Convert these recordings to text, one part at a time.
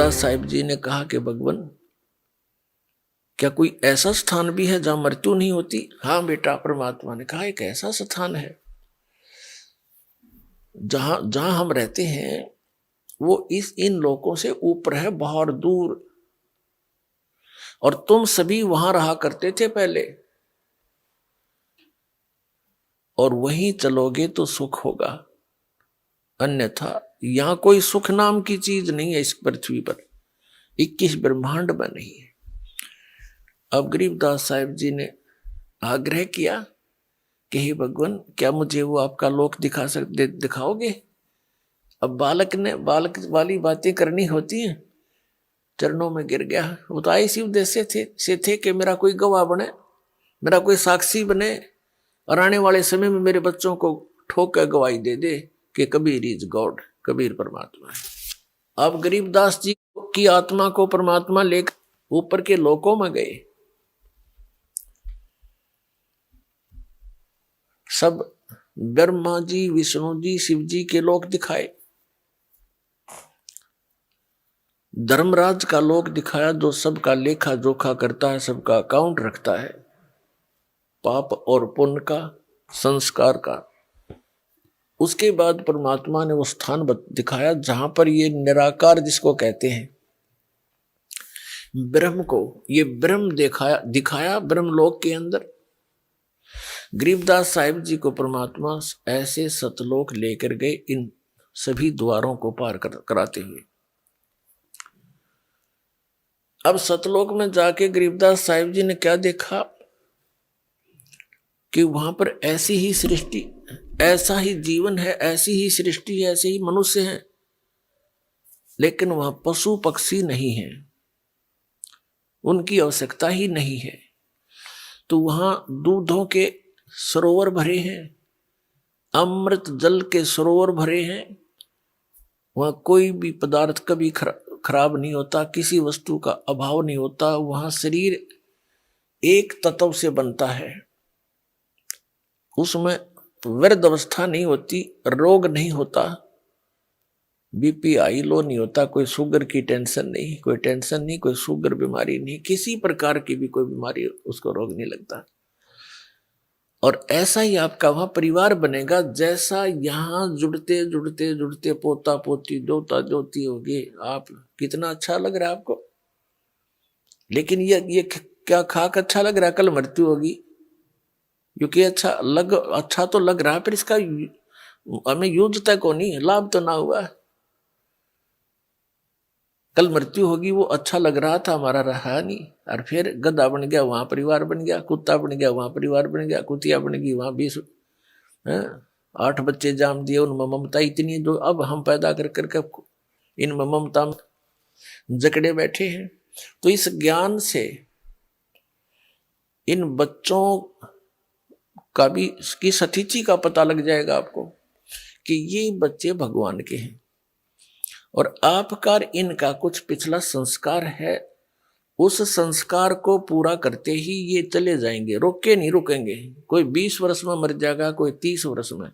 गरीबदास साहिब जी ने कहा कि भगवान, क्या कोई ऐसा स्थान भी है जहां मृत्यु नहीं होती? हाँ बेटा, परमात्मा ने कहा एक ऐसा स्थान है जहां जहां हम रहते हैं वो इन लोकों से ऊपर है, बहुत दूर, और तुम सभी वहां रहा करते थे पहले, और वहीं चलोगे तो सुख होगा, अन्यथा यहां कोई सुख नाम की चीज नहीं है इस पृथ्वी पर, 21 ब्रह्मांड में नहीं है। अब गरीबदास साहिब जी ने आग्रह किया कि हे भगवान, क्या मुझे वो आपका लोक दिखाओगे? अब बालक ने बालक वाली बातें करनी होती हैं, चरणों में गिर गया। वो तो इसी उद्देश्य से थे कि मेरा कोई गवाह बने, मेरा कोई साक्षी बने, और आने वाले समय में मेरे बच्चों को ठोक कर गवाही दे दे कि कबीर इज गॉड, कबीर परमात्मा है। अब गरीबदास जी की आत्मा को परमात्मा लेकर ऊपर के लोकों में गए। सब ब्रह्मा जी, विष्णु जी, शिव जी के लोक दिखाए, धर्मराज का लोक दिखाया जो सबका लेखा जोखा करता है, सबका अकाउंट रखता है, पाप और पुण्य का, संस्कार का। उसके बाद परमात्मा ने वो स्थान दिखाया जहां पर ये निराकार जिसको कहते हैं ब्रह्म को, ये ब्रह्म दिखाया ब्रह्मलोक के अंदर। गरीबदास साहिब जी को परमात्मा ऐसे सतलोक लेकर गए, इन सभी द्वारों को पार कराते हुए। अब सतलोक में जाके गरीबदास साहिब जी ने क्या देखा कि वहां पर ऐसी ही सृष्टि, ऐसा ही जीवन है, ऐसी ही सृष्टि है, ऐसे ही मनुष्य हैं, लेकिन वहां पशु पक्षी नहीं है, उनकी आवश्यकता ही नहीं है। तो वहां दूधों के सरोवर भरे हैं, अमृत जल के सरोवर भरे हैं, वहां कोई भी पदार्थ कभी खराब नहीं होता, किसी वस्तु का अभाव नहीं होता। वहां शरीर एक तत्व से बनता है, उसमें वृद्ध अवस्था नहीं होती, रोग नहीं होता, बीपी हाई लो नहीं होता, कोई शुगर की टेंशन नहीं, कोई टेंशन नहीं, कोई शुगर बीमारी नहीं, किसी प्रकार की भी कोई बीमारी उसको रोग नहीं लगता। और ऐसा ही आपका वहां परिवार बनेगा जैसा यहाँ जुड़ते जुड़ते जुड़ते पोता पोती दोता दोती होगी। आप कितना अच्छा लग रहा है आपको, लेकिन ये क्या खाक अच्छा लग रहा है, कल मृत्यु होगी, क्योंकि अच्छा तो लग रहा है, पर इसका हमें यूज तक को नहीं, लाभ तो ना हुआ। कल मृत्यु होगी, वो अच्छा लग रहा था, हमारा रहा नहीं, और फिर गधा बन गया, वहां परिवार बन गया, कुत्ता बन गया, वहां परिवार बन गया, कुतिया बन गई, वहां 20 8 बच्चे जाम दिए। उनमें ममता इतनी जो अब हम पैदा कर करके इन ममता में जकड़े बैठे हैं। तो इस ज्ञान से इन बच्चों का भी की सतीची का पता लग जाएगा आपको कि ये बच्चे भगवान के हैं, और आपका इनका कुछ पिछला संस्कार है, उस संस्कार को पूरा करते ही ये चले जाएंगे, रोके नहीं रुकेंगे। कोई 20 वर्ष में मर जाएगा, कोई 30 वर्ष में,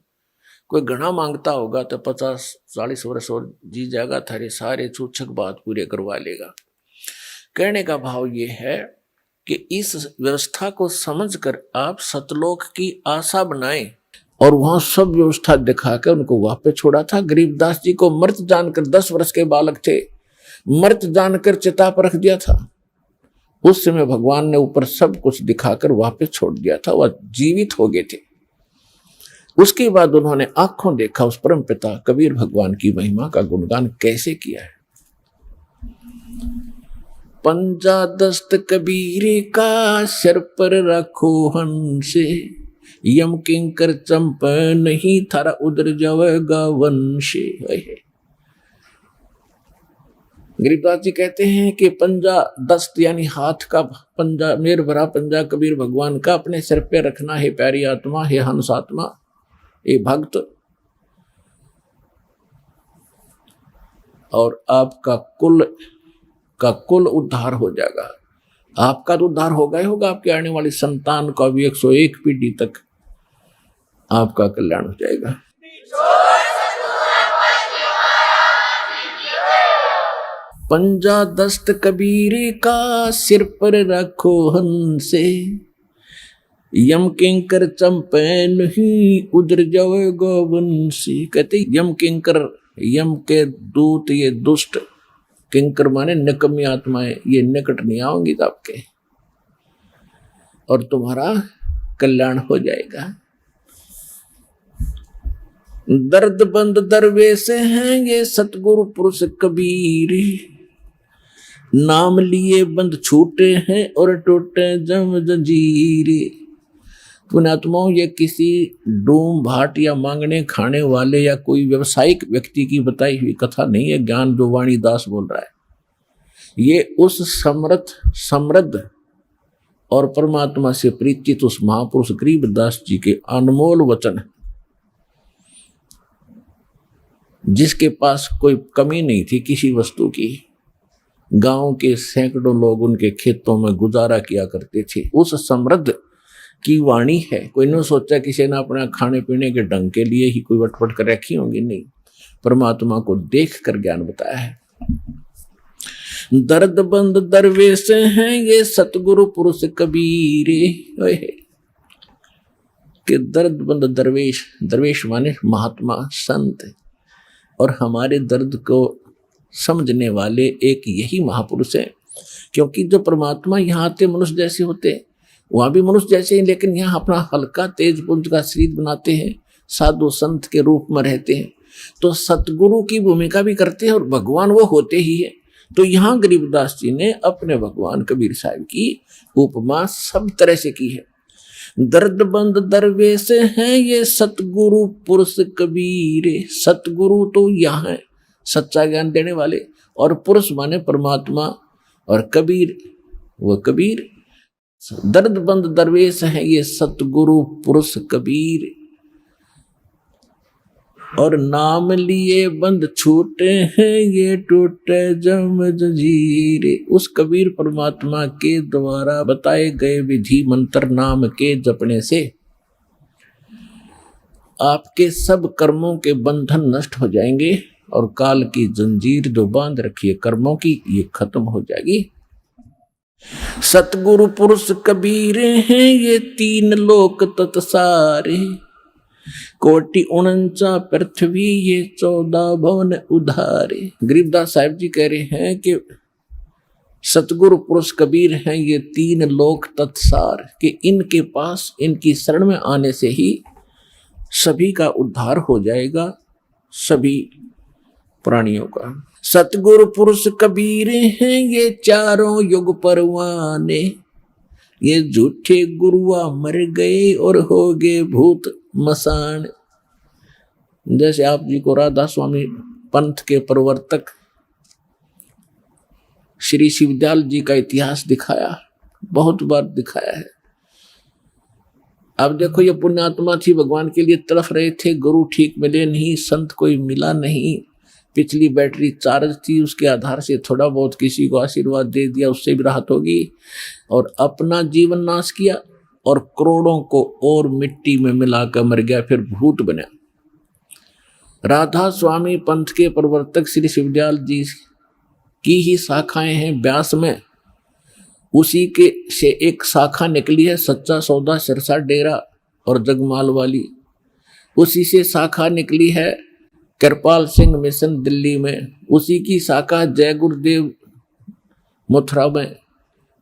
कोई घना मांगता होगा तो 50-40 वर्ष और जी जाएगा, थारे सारे छूछक बात पूरे करवा लेगा। कहने का भाव ये है कि इस व्यवस्था को समझकर आप सतलोक की आशा बनाएं, और वहां सब व्यवस्था दिखाकर उनको वापस छोड़ा था। गरीबदास जी को मृत जानकर, 10 वर्ष के बालक थे, मृत जानकर चिता पर रख दिया था। उस समय भगवान ने ऊपर सब कुछ दिखाकर वापस छोड़ दिया था, वह जीवित हो गए थे। उसके बाद उन्होंने आंखों देखा उस परम पिता कबीर भगवान की महिमा का गुणगान कैसे किया है। पंजा दस्त कबीर का सिर पर रखो हंसे, यम किंकर चंप नहीं थारा उधर जावेगा वंशे। गरीबदास जी कहते हैं कि पंजा दस्त यानी हाथ का पंजा, मेर भरा पंजा कबीर भगवान का अपने सिर पे रखना है। प्यारी आत्मा, हे हंस आत्मा, ये भक्त, और आपका कुल उद्धार हो जाएगा। आपका तो उद्धार होगा ही होगा, आपके आने वाली संतान का भी 101 पीढ़ी तक आपका कल्याण हो जाएगा। पंजा दस्त कबीर का सिर पर रखो हंसे, यम किंकर चंपे नहीं उधर जाओ गोवंशी। कहते यम किंकर, यम के दूत, ये दुष्ट किंकर माने निकम्मी आत्माएं, ये निकट नहीं आएंगी तो आपके, और तुम्हारा कल्याण हो जाएगा। दर्द बंद दरवेश हैं ये सतगुरु पुरुष कबीर, नाम लिए बंद छूटे हैं और टूटे जम जंजीरे। पुण्यात्माओं, ये किसी डूम भाट या मांगने खाने वाले या कोई व्यवसायिक व्यक्ति की बताई हुई कथा नहीं है, ज्ञान जो वाणी दास बोल रहा है। ये उस समृद्ध और परमात्मा से प्रीतित उस महापुरुष गरीबदास जी के अनमोल वचन है, जिसके पास कोई कमी नहीं थी किसी वस्तु की। गांव के सैकड़ों लोग उनके खेतों में गुजारा किया करते थे। उस समृद्ध की वाणी है। कोई नहीं सोचा किसी ने अपना खाने पीने के ढंग के लिए ही कोई वटपट कर रखी होंगी, नहीं, परमात्मा को देख कर ज्ञान बताया है। दर्द बंद दरवेश हैं ये सतगुरु पुरुष कबीरे, कि दर्द बंद दरवेश, दरवेश माने महात्मा संत, और हमारे दर्द को समझने वाले एक यही महापुरुष है। क्योंकि जो परमात्मा यहाँ आते मनुष्य जैसे होते, वहां भी मनुष्य जैसे ही, लेकिन यहाँ अपना हल्का तेज पुंज का शरीर बनाते हैं, साधु संत के रूप में रहते हैं, तो सतगुरु की भूमिका भी करते हैं और भगवान वो होते ही है। तो यहाँ गरीबदास जी ने अपने भगवान कबीर साहब की उपमा सब तरह से की है। दर्द बंद दरवेश हैं ये सतगुरु पुरुष कबीर। सतगुरु तो यहाँ है, सच्चा ज्ञान देने वाले, और पुरुष माने परमात्मा, और कबीर वो कबीर। दर्द बंद दरवेश हैं ये सतगुरु पुरुष कबीर, और नाम लिए बंद छूटे हैं ये टूटे जम जंजीरे। उस कबीर परमात्मा के द्वारा बताए गए विधि मंत्र नाम के जपने से आपके सब कर्मों के बंधन नष्ट हो जाएंगे, और काल की जंजीर जो बांध रखी है कर्मों की, ये खत्म हो जाएगी। सतगुरु पुरुष कबीर हैं ये तीन लोक तत्सारे, कोटि 49 पृथ्वी ये 14 भवन उधारे। गरीबदास साहिब जी कह रहे हैं कि सतगुरु पुरुष कबीर हैं ये तीन लोक तत्सार, कि इनके पास, इनकी शरण में आने से ही सभी का उद्धार हो जाएगा, सभी प्राणियों का। सतगुरु पुरुष कबीर हैं ये चारों युग परवाने, ये झूठे गुरुआ मर गए और हो गए भूत मसान। जैसे आप जी को राधा स्वामी पंथ के प्रवर्तक श्री शिवदयाल जी का इतिहास दिखाया, बहुत बार दिखाया है। अब देखो, ये पुण्यात्मा थी, भगवान के लिए तड़फ रहे थे, गुरु ठीक मिले नहीं, संत कोई मिला नहीं, पिछली बैटरी चार्ज थी, उसके आधार से थोड़ा बहुत किसी को आशीर्वाद दे दिया, उससे भी राहत होगी, और अपना जीवन नाश किया और करोड़ों को और मिट्टी में मिलाकर मर गया, फिर भूत बना। राधा स्वामी पंथ के प्रवर्तक श्री शिवदयाल जी की ही शाखाएं हैं ब्यास में, उसी के से एक शाखा निकली है सच्चा सौदा सिरसा डेरा और जगमाल वाली, उसी से शाखा निकली है कृपाल सिंह मिशन दिल्ली में, उसी की शाखा जय गुरुदेव मथुरा में,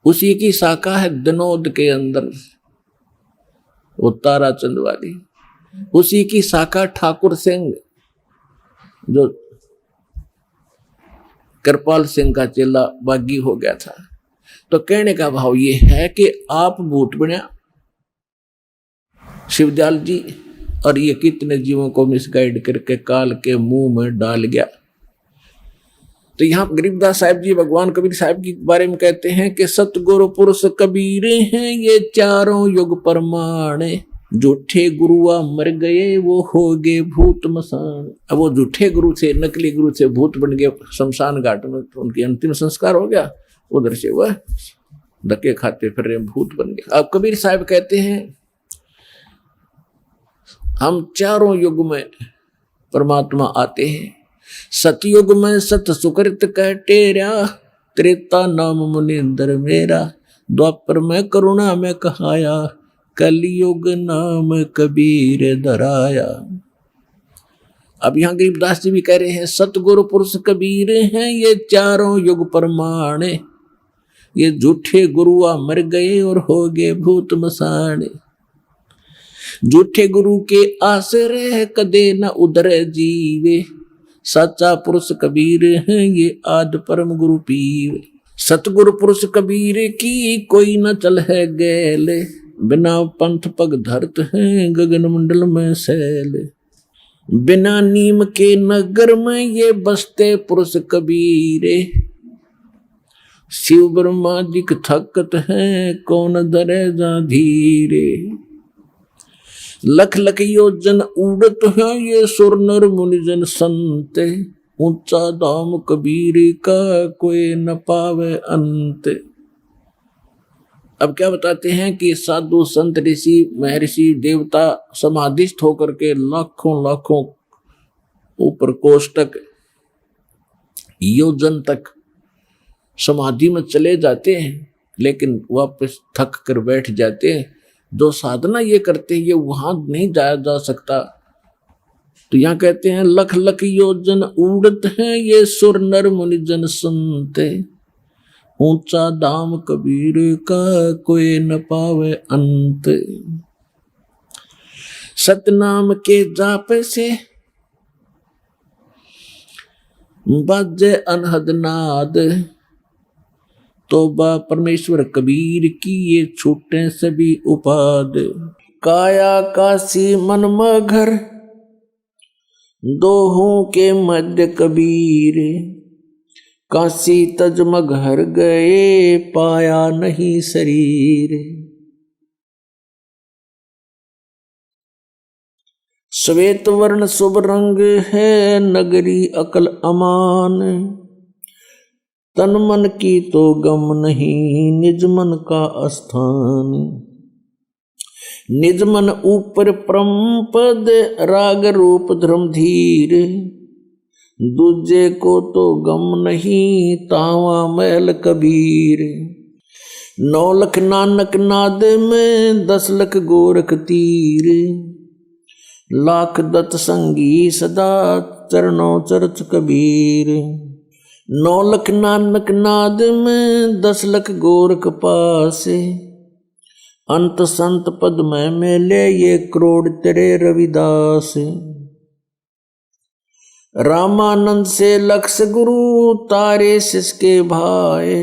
उसी की शाखा है दिनोद के अंदर वो ताराचंद वाली, उसी की शाखा ठाकुर सिंह जो कृपाल सिंह का चेला बागी हो गया था। तो कहने का भाव ये है कि आप भूत बना शिवदयाल जी, और ये कितने जीवों को मिसगाइड करके काल के मुंह में डाल गया। तो यहाँ गरीबदास साहिब जी भगवान कबीर साहिब के बारे में कहते हैं कि सतगुरु पुरुष कबीर हैं ये चारों युग परमाणे, झूठे गुरुआ मर गए वो हो गए भूत मसान। अब वो झूठे गुरु से, नकली गुरु से भूत बन गए शमशान घाट में, तो उनकी अंतिम संस्कार हो गया, उधर से वह धक्के खाते फिर रहे भूत बन गए। अब कबीर साहब कहते हैं हम चारों युग में परमात्मा आते हैं, सतयुग में सत सुकृत कह टेरा, त्रेता नाम मुनिंदर मेरा, द्वापर में करुणा में कहाया, कलयुग नाम कबीर धराया। अब यहाँ गरीबदास जी भी कह रहे हैं सतगुरु पुरुष कबीर हैं ये चारों युग प्रमाण, ये झूठे गुरुआ मर गए और हो गए भूत मसान। झूठे गुरु के आश्रय कदे न उधर जीवे, सच्चा पुरुष कबीर है ये आद परम गुरु पीवे। सतगुरु पुरुष कबीर की कोई न चल है गैले, बिना पंथ पग धरत है गगन मंडल में सैल। बिना नीम के नगर में ये बसते पुरुष कबीरे, शिव ब्रह्मा जी थकत है कौन धरे जा धीरे। लख लख योजन उड़त है ये सुर नर मुनिजन संत, ऊंचा धाम कबीर का कोई न पावे अंत। अब क्या बताते हैं कि साधु संत ऋषि महर्षि देवता समाधिस्थ होकर के लाखों लाखों ऊपर कोष्टक योजन तक समाधि में चले जाते हैं, लेकिन वापस थक कर बैठ जाते हैं। जो साधना ये करते हैं ये वहां नहीं जाया जा सकता। तो यहाँ कहते हैं लख लख योजन उड़त हैं ये सुर नर मुनिजन संत, ऊंचा दाम कबीर का कोई न पावे अंत। सतनाम के जाप से बाजे अनहद नाद, तोबा परमेश्वर कबीर की ये छूटे सभी उपाद। काया काशी मन मगर दोहों के मध्य कबीर, काशी तजमग हर गए पाया नहीं शरीर। श्वेत वर्ण शुभ रंग है नगरी अकल अमान, तन मन की तो गम नहीं निज मन का स्थान। निज मन ऊपर परम पद राग रूप धर्म धीर, दूजे को तो गम नहीं तावा मैल कबीर। 9 लख नानक नाद में 10 लख गोरख तीर, लाख दत्त संगी सदा चरणों चरच कबीर। 9 लख नानक नाद में 10 लख गोरख पासे, अंत संत पद में मेले ये करोड़ तेरे रविदास। रामानंद से लक्ष गुरु तारे सिसके भाए,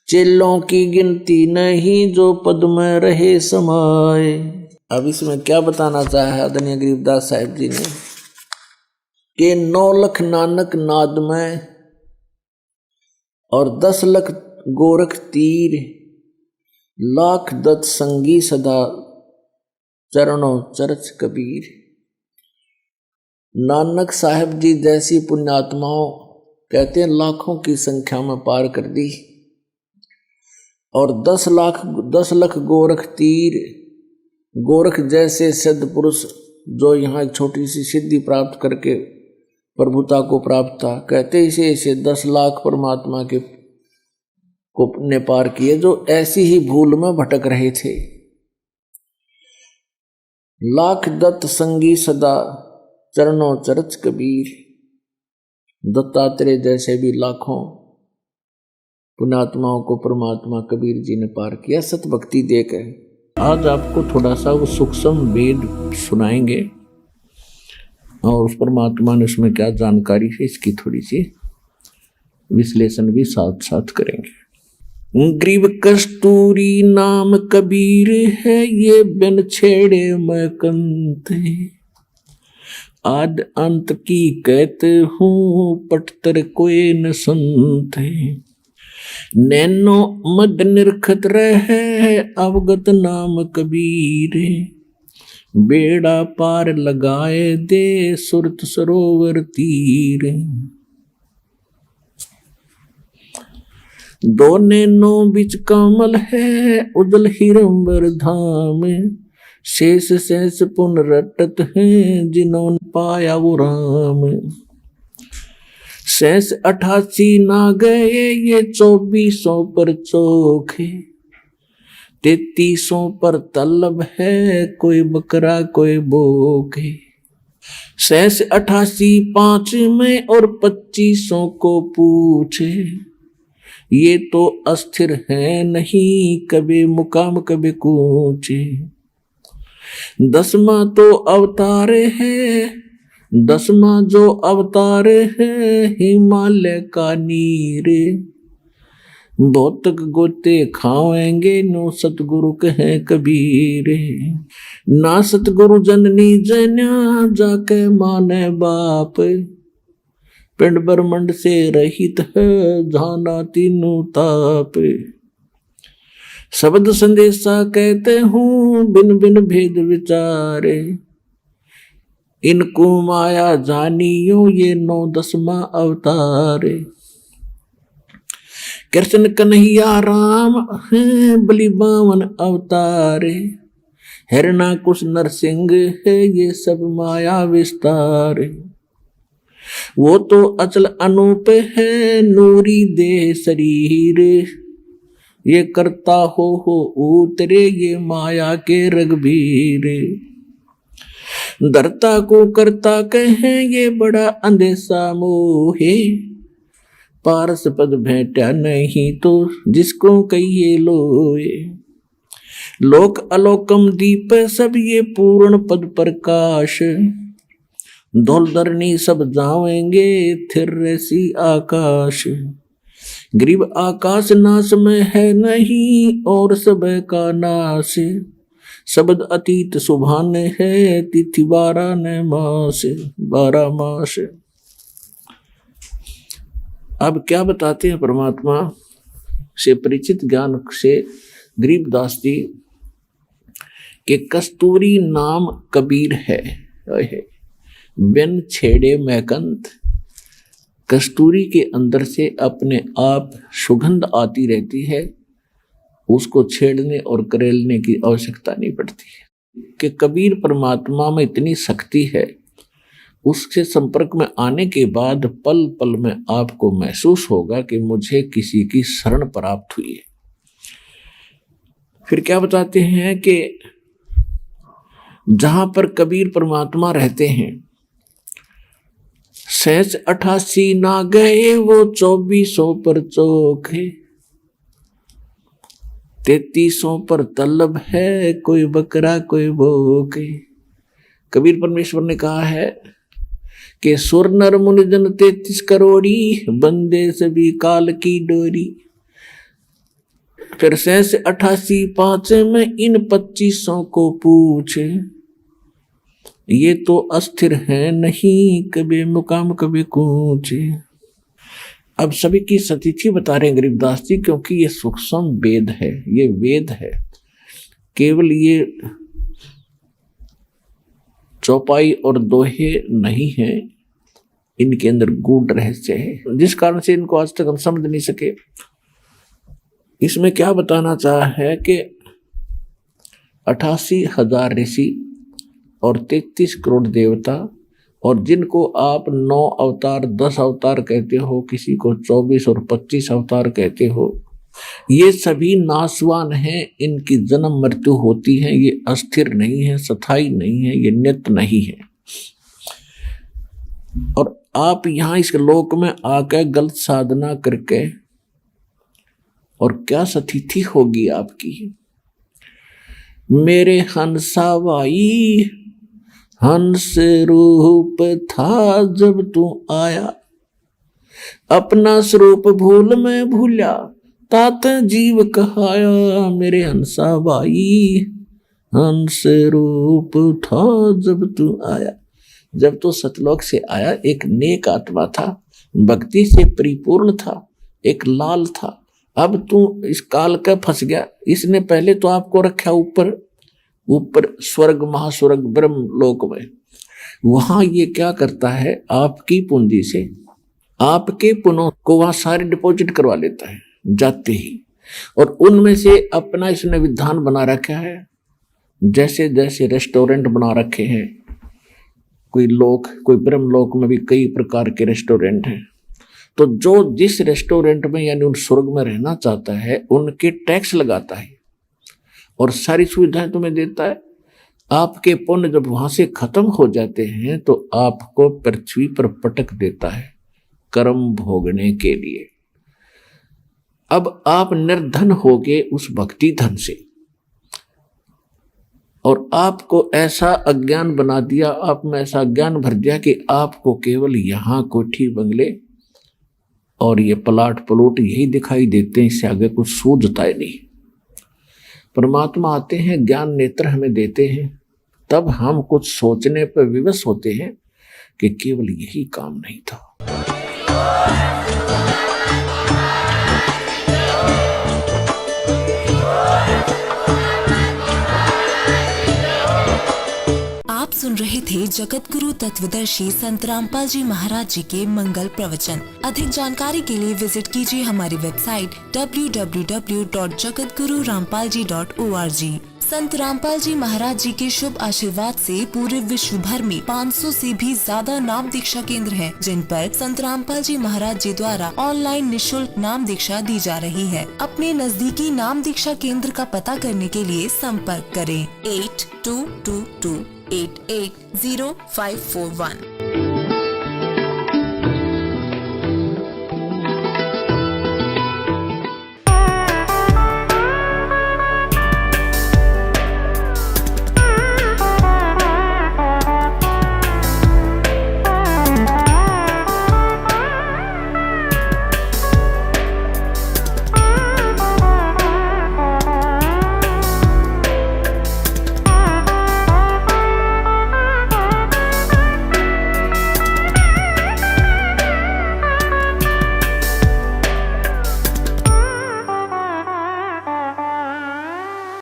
चेलों की गिनती नहीं जो पद में रहे समाये। अब इसमें क्या बताना चाहा है आदरणीय गरीबदास साहिब जी ने कि 9 लख नानक नाद में और 10 लख गोरख तीर, लाख दत्त संगी सदा चरणों चरच कबीर। नानक साहब जी जैसी पुण्यात्माओं कहते हैं लाखों की संख्या में पार कर दी, और 10 लाख गोरख तीर, गोरख जैसे सिद्ध पुरुष जो यहाँ एक छोटी सी सिद्धि प्राप्त करके प्रभुता को प्राप्त था, कहते इसे 10 लाख परमात्मा के को ने पार किए जो ऐसी ही भूल में भटक रहे थे। लाख दत्त संगी सदा चरणों चरच कबीर। दत्तात्रेय जैसे भी लाखों पुण्यात्माओं को परमात्मा कबीर जी ने पार किया सत भक्ति देकर। आज आपको थोड़ा सा वो सूक्ष्म वेद सुनाएंगे और उस परमात्मा ने उसमें क्या जानकारी है इसकी थोड़ी सी विश्लेषण भी साथ साथ करेंगे। ग्रीव कस्तूरी नाम कबीर है ये बिन छेड़े मैं कंत, आद अंत की कहते हूँ पटतर कोई न संत। नैनो मद निरखत रहे अवगत नाम कबीर, बेड़ा पार लगाए दे सुरत सरोवर तीर। 2 नैनों बिच कमल है उदल हिरंबर धाम, शेष शेष पुन रटत हैं जिन्होंने पाया वो राम। सहस 88 ना गए ये 2400 पर चोखे, 3300 पर तलब है कोई बकरा कोई बोके। सहस 88 5 में और 2500 को पूछे, ये तो अस्थिर है नहीं कभी मुकाम कभी कूचे। 10वां तो अवतार है, 10वां जो अवतार है हिमालय का नीरे, भौतिक गोते खाएंगे नो सतगुरु कहे कबीरे। ना सतगुरु जननी जन्या जाके माने बाप, पिंड ब्रह्मंड से रहित है जाना तीनों ताप। शब्द संदेशा कहते हूँ बिन बिन भेद विचारे, इनको माया जानियो ये 9-10वां अवतारे। कृष्ण कन्हैया राम है बलि 52 अवतारे, हिरणाकुश नरसिंह है ये सब माया विस्तार। वो तो अचल अनूप है नूरी देह शरीर, ये करता हो उतरे ये माया के रघुवीर। धरता को करता कहे ये बड़ा अंधेसा मोहे, पारस पद भेंटा नहीं तो जिसको कहिए लोए। लोक अलोकम दीप सब ये पूर्ण पद प्रकाश, धौल धरनी सब जाएंगे थिर सी आकाश। गरीब आकाश नाश में है नहीं और सब का नाश, शब्द अतीत सुभान है तिथि 12 ने मास 12 मास। अब क्या बताते हैं परमात्मा से परिचित ज्ञान से गरीबदास जी के कस्तूरी नाम कबीर है। बिन छेड़े मैकंत, कस्तूरी के अंदर से अपने आप सुगंध आती रहती है, उसको छेड़ने और करेलने की आवश्यकता नहीं पड़ती है। कि कबीर परमात्मा में इतनी शक्ति है, उसके संपर्क में आने के बाद पल पल में आपको महसूस होगा कि मुझे किसी की शरण प्राप्त हुई है। फिर क्या बताते हैं कि जहां पर कबीर परमात्मा रहते हैं, सहस 88 ना गए वो 2400 पर चोखे, 3300 पर तलब है कोई बकरा कोई भोके। कबीर परमेश्वर ने कहा है कि सुर नर मुनि जन 33 करोड़ी, बंदे सभी काल की डोरी। फिर सहस 88 5 में इन 2500 को पूछे, ये तो अस्थिर है नहीं कभी मुकाम कभी कूचे। अब सभी की सतिथि बता रहे हैं गरीबदास जी, क्योंकि ये सूक्ष्म वेद है, ये वेद है, केवल ये चौपाई और दोहे नहीं है, इनके अंदर गूढ़ रहस्य है, जिस कारण से इनको आज तक हम समझ नहीं सके। इसमें क्या बताना चाहा है कि 88,000 ऋषि और 33 करोड़ देवता, और जिनको आप 9 अवतार 10 अवतार कहते हो, किसी को 24 और 25 अवतार कहते हो, ये सभी नाशवान हैं, इनकी जन्म मृत्यु होती है, ये अस्थिर नहीं है, स्थायी नहीं है, ये नित्य नहीं है। और आप यहाँ इस लोक में आकर गलत साधना करके, और क्या स्थिति होगी आपकी। मेरे हंसा भाई हंस रूप था जब तू आया, अपना स्वरूप भूल में भूला तात जीव कहाया। मेरे हंसा भाई हंस रूप था जब तू आया, जब तो सतलोक से आया एक नेक आत्मा था, भक्ति से परिपूर्ण था, एक लाल था। अब तू इस काल का फंस गया। इसने पहले तो आपको रखा ऊपर ऊपर स्वर्ग महास्वर्ग ब्रह्म लोक में। वहां ये क्या करता है, आपकी पूंजी से आपके पुनों को वहां सारे डिपॉजिट करवा लेता है जाते ही, और उनमें से अपना इसने विधान बना रखा है। जैसे जैसे रेस्टोरेंट बना रखे हैं, कोई ब्रह्म लोक में भी कई प्रकार के रेस्टोरेंट हैं, तो जो जिस रेस्टोरेंट में यानी उन स्वर्ग में रहना चाहता है उनके टैक्स लगाता है और सारी सुविधाएं तुम्हें देता है। आपके पुण्य जब वहां से खत्म हो जाते हैं तो आपको पृथ्वी पर पटक देता है कर्म भोगने के लिए। अब आप निर्धन हो गए उस भक्ति धन से, और आपको ऐसा अज्ञान बना दिया, आप में ऐसा अज्ञान भर दिया कि आपको केवल यहां कोठी बंगले और ये प्लाट प्लॉट यही दिखाई देते हैं, इससे आगे कुछ सूझता ही नहीं। परमात्मा आते हैं, ज्ञान नेत्र हमें देते हैं, तब हम कुछ सोचने पर विवश होते हैं कि केवल यही काम नहीं था। आप सुन रहे थे जगत गुरु तत्वदर्शी संत रामपाल जी महाराज जी के मंगल प्रवचन। अधिक जानकारी के लिए विजिट कीजिए हमारी वेबसाइट www.jagatgururampalji.org। संत रामपाल जी महाराज जी के शुभ आशीर्वाद से पूरे विश्व भर में 500 से भी ज्यादा नाम दीक्षा केंद्र हैं, जिन पर संत रामपाल जी महाराज जी द्वारा ऑनलाइन निशुल्क नाम दीक्षा दी जा रही है। अपने नजदीकी नाम दीक्षा केंद्र का पता करने के लिए संपर्क करें 8222880541।